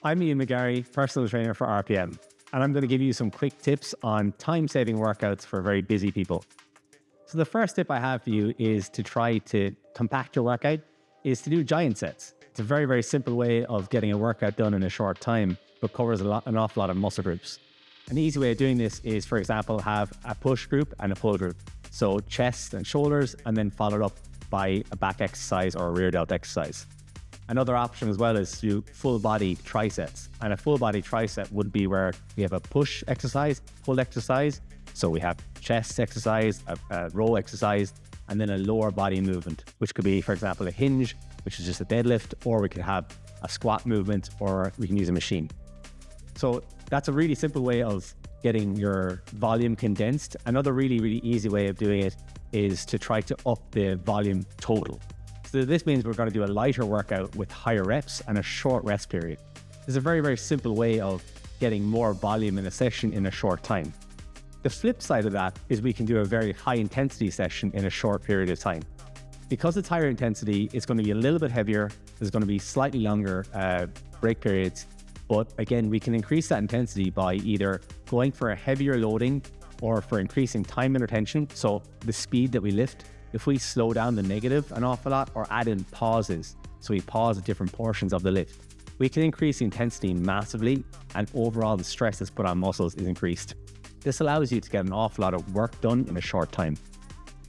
I'm Ian McGarry, personal trainer for RPM, and I'm going to give you some quick tips on time-saving workouts for very busy people. So the first tip I have for you is to try to compact your workout, is to do giant sets. It's a very, very simple way of getting a workout done in a short time, but covers an awful lot of muscle groups. An easy way of doing this is, for example, have a push group and a pull group. So chest and shoulders, and then followed up by a back exercise or a rear delt exercise. Another option as well is to do full body triceps. And a full body tricep would be where we have a push exercise, pull exercise. So we have chest exercise, a row exercise, and then a lower body movement, which could be, for example, a hinge, which is just a deadlift, or we could have a squat movement, or we can use a machine. So that's a really simple way of getting your volume condensed. Another really, really easy way of doing it is to try to up the volume total. So this means we're going to do a lighter workout with higher reps and a short rest period. It's a very, very simple way of getting more volume in a session in a short time. The flip side of that is we can do a very high intensity session in a short period of time. Because it's higher intensity, it's going to be a little bit heavier. There's going to be slightly longer break periods. But again, we can increase that intensity by either going for a heavier loading or for increasing time and retention. So the speed that we lift, if we slow down the negative an awful lot or add in pauses, so we pause at different portions of the lift, we can increase the intensity massively, and overall the stress that's put on muscles is increased. This allows you to get an awful lot of work done in a short time.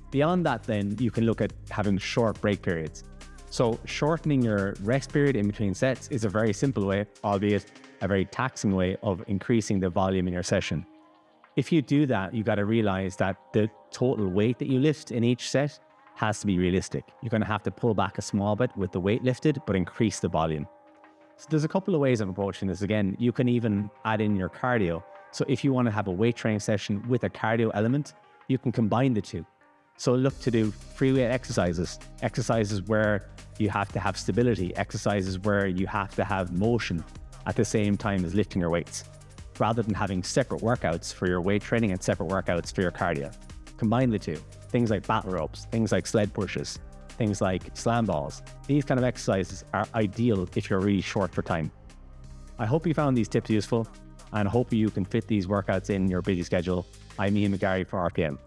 Beyond that, then you can look at having short break periods. So shortening your rest period in between sets is a very simple way, albeit a very taxing way, of increasing the volume in your session. If you do that, you got to realize that the total weight that you lift in each set has to be realistic. You're going to have to pull back a small bit with the weight lifted, but increase the volume. So there's a couple of ways of approaching this. Again, you can even add in your cardio. So if you want to have a weight training session with a cardio element, you can combine the two. So look to do free weight exercises where you have to have stability, exercises where you have to have motion at the same time as lifting your weights, rather than having separate workouts for your weight training and separate workouts for your cardio. Combine the two. Things like battle ropes, things like sled pushes, things like slam balls. These kind of exercises are ideal if you're really short for time. I hope you found these tips useful, and hope you can fit these workouts in your busy schedule. I'm Ian McGarry for RPM.